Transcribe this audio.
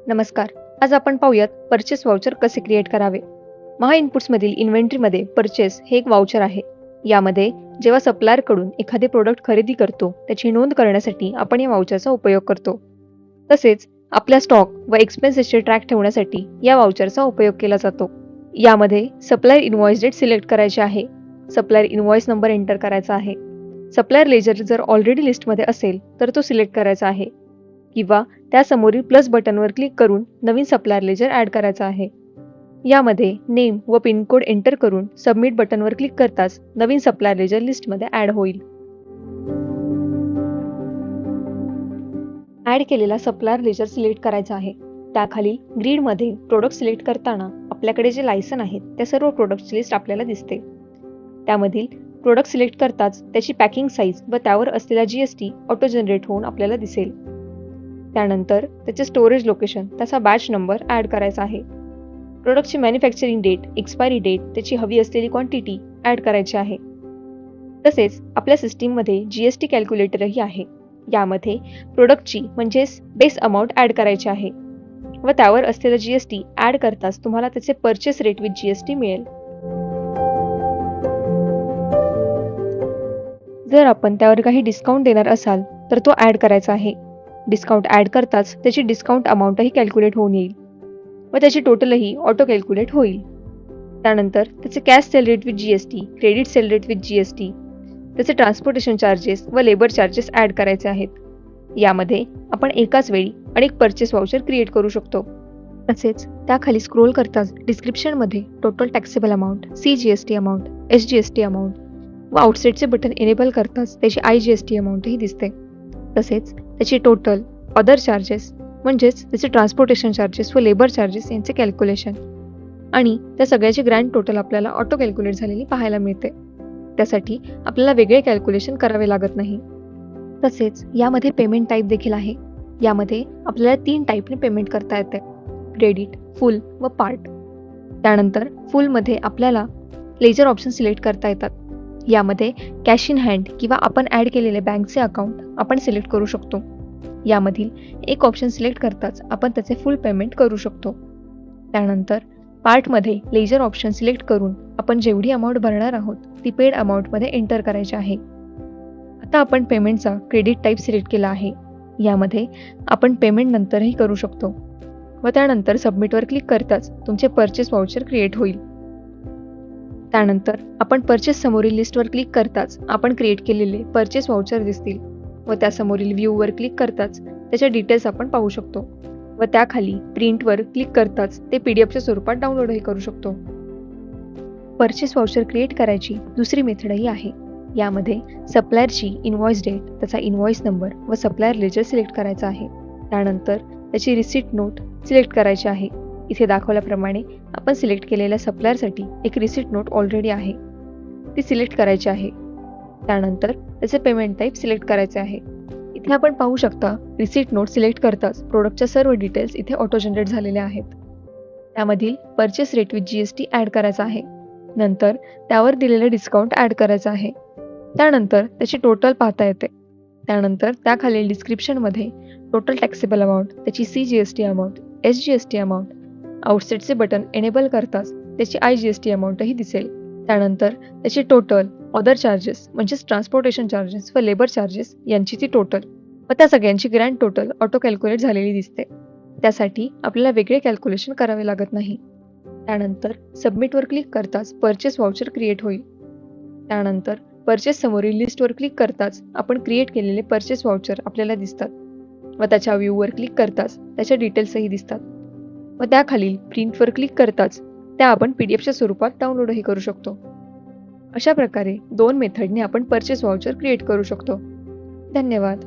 नमस्कार. आज आपण पाहूयात परचेस वाउचर कसे क्रिएट करावे. महा इनपुट्समधील इन्व्हेंटरीमध्ये परचेस हे एक वाउचर आहे. यामध्ये जेव्हा सप्लायरकडून एखादे प्रोडक्ट खरेदी करतो त्याची नोंद करण्यासाठी आपण या वाउचरचा उपयोग करतो. तसेच आपल्या स्टॉक व एक्सपेन्सेसचे ट्रॅक ठेवण्यासाठी या वाउचरचा उपयोग केला जातो. यामध्ये सप्लायर इनव्हॉइस डेट सिलेक्ट करायचे आहे. सप्लायर इनव्हॉइस नंबर एंटर करायचा आहे. सप्लायर लेजर जर ऑलरेडी लिस्टमध्ये असेल तर तो सिलेक्ट करायचा आहे किंवा त्यासमोरील प्लस बटनवर क्लिक करून नवीन सप्लायर लेजर ॲड करायचा आहे. यामध्ये नेम व पिनकोड एंटर करून सबमिट बटनवर क्लिक करताच नवीन सप्लायर लेजर लिस्टमध्ये ॲड होईल. ॲड केलेला सप्लायर लेजर सिलेक्ट करायचा आहे. त्याखाली ग्रीडमध्ये प्रोडक्ट सिलेक्ट करताना आपल्याकडे जे लायसन आहेत त्या सर्व प्रोडक्टची लिस्ट आपल्याला दिसते. त्यामधील प्रोडक्ट सिलेक्ट करताच त्याची पॅकिंग साईज व त्यावर असलेला GST ऑटो जनरेट होऊन आपल्याला दिसेल. त्यानंतर त्याचे स्टोरेज लोकेशन, त्याचा बॅच नंबर ॲड करायचा आहे. प्रोडक्टची मॅन्युफॅक्चरिंग डेट, एक्सपायरी डेट, त्याची हवी असलेली क्वांटिटी ॲड करायची आहे. तसेच आपल्या सिस्टीममध्ये GST कॅल्क्युलेटरही आहे. यामध्ये प्रोडक्टची म्हणजेच बेस अमाऊंट ॲड करायची आहे व त्यावर असलेला GST ॲड करताच तुम्हाला त्याचे परचेस रेट विथ GST मिळेल. जर आपण त्यावर काही डिस्काउंट देणार असाल तर तो ॲड करायचा आहे. डिस्काउंट ॲड करताच त्याची डिस्काउंट अमाऊंटही कॅल्क्युलेट होऊन येईल व त्याची टोटलही ऑटो कॅल्क्युलेट होईल. त्यानंतर त्याचे cash sale rate with GST, credit sale rate with GST, त्याचे ट्रान्सपोर्टेशन चार्जेस व लेबर चार्जेस ॲड करायचे आहेत. यामध्ये आपण एकाच वेळी अनेक परचेस वाउचर क्रिएट करू शकतो. तसेच त्याखाली स्क्रोल करताच डिस्क्रिप्शनमध्ये total taxable amount, CGST amount, SGST amount व आउटसेटचे बटन एनेबल करताच त्याची IGST अमाऊंटही दिसते. तसेच त्याची टोटल, अदर चार्जेस म्हणजेच त्याचे ट्रान्सपोर्टेशन चार्जेस व लेबर चार्जेस यांचे कॅल्क्युलेशन आणि त्या सगळ्याची ग्रँड टोटल आपल्याला ऑटो कॅल्क्युलेट झालेली पाहायला मिळते. त्यासाठी आपल्याला वेगळे कॅल्क्युलेशन करावे लागत नाही. तसेच यामध्ये पेमेंट टाईप देखील आहे. यामध्ये आपल्याला 3 टाईपने पेमेंट करता येते: क्रेडिट, फुल व पार्ट. त्यानंतर फुलमध्ये आपल्याला लेजर ऑप्शन सिलेक्ट करता येतात. यामध्ये कॅश इन हँड किंवा आपण ॲड केलेले बँकचे अकाउंट आपण सिलेक्ट करू शकतो. यामधील एक ऑप्शन सिलेक्ट करताच आपण त्याचे फुल पेमेंट करू शकतो. त्यानंतर पार्टमध्ये लेजर ऑप्शन सिलेक्ट करून आपण जेवढी अमाऊंट भरणार आहोत ती पेड अमाऊंटमध्ये एंटर करायची आहे. आता आपण पेमेंटचा क्रेडिट टाईप सिलेक्ट केला आहे. यामध्ये आपण पेमेंट नंतरही करू शकतो व त्यानंतर सबमिटवर क्लिक करताच तुमचे परचेस वाउचर क्रिएट होईल. त्यानंतर आपण परचेस समोरील लिस्टवर क्लिक करताच आपण क्रिएट केलेले परचेस वाउचर दिसतील व त्यासमोरील व्ह्यूवर क्लिक करताच त्याच्या डिटेल्स आपण पाहू शकतो व त्याखाली प्रिंटवर क्लिक करताच ते PDFच्या स्वरूपात डाउनलोडही करू शकतो. परचेस वाउचर क्रिएट करायची दुसरी मेथडही आहे. यामध्ये सप्लायरची इनव्हॉइस डेट, त्याचा इनव्हॉइस नंबर व सप्लायर लेजर सिलेक्ट करायचा आहे. त्यानंतर त्याची रिसिट नोट सिलेक्ट करायची आहे. इथे दाखवल्याप्रमाणे आपण सिलेक्ट केलेल्या सप्लायरसाठी एक रिसिट नोट ऑलरेडी आहे, ती सिलेक्ट करायची आहे. त्यानंतर त्याचे पेमेंट टाईप सिलेक्ट करायचे आहे. इथे आपण पाहू शकता रिसिट नोट सिलेक्ट करताच प्रोडक्टच्या सर्व डिटेल्स इथे ऑटो जनरेट झालेल्या आहेत. त्यामधील purchase rate with GST add करायचा आहे. नंतर त्यावर दिलेलं डिस्काउंट ॲड करायचं आहे. त्यानंतर त्याची टोटल पाहता येते. त्यानंतर त्याखालील डिस्क्रिप्शनमध्ये टोटल टॅक्सेबल अमाऊंट, त्याची CGST अमाऊंट, SGST अमाऊंट, आउटसेटचे बटन एनेबल करताच त्याची IGST अमाऊंटही दिसेल. त्यानंतर त्याची टोटल, अदर चार्जेस म्हणजेच ट्रान्सपोर्टेशन चार्जेस व लेबर चार्जेस यांची ती टोटल व त्या सगळ्यांची ग्रँड टोटल ऑटो कॅल्क्युलेट झालेली दिसते. त्यासाठी आपल्याला वेगळे कॅल्क्युलेशन करावे लागत नाही. त्यानंतर सबमिटवर क्लिक करताच परचेस वाउचर क्रिएट होईल. त्यानंतर परचेस समोरील लिस्टवर क्लिक करताच आपण क्रिएट केलेले परचेस वाउचर आपल्याला दिसतात व त्याच्या व्ह्यूवर क्लिक करताच त्याच्या डिटेल्सही दिसतात व त्याखालील प्रिंटवर क्लिक करताच त्या आपण PDFच्या स्वरूपात डाउनलोडही करू शकतो. अशा प्रकारे 2 मेथडने आपण परचेस वाउचर क्रिएट करू शकतो. धन्यवाद.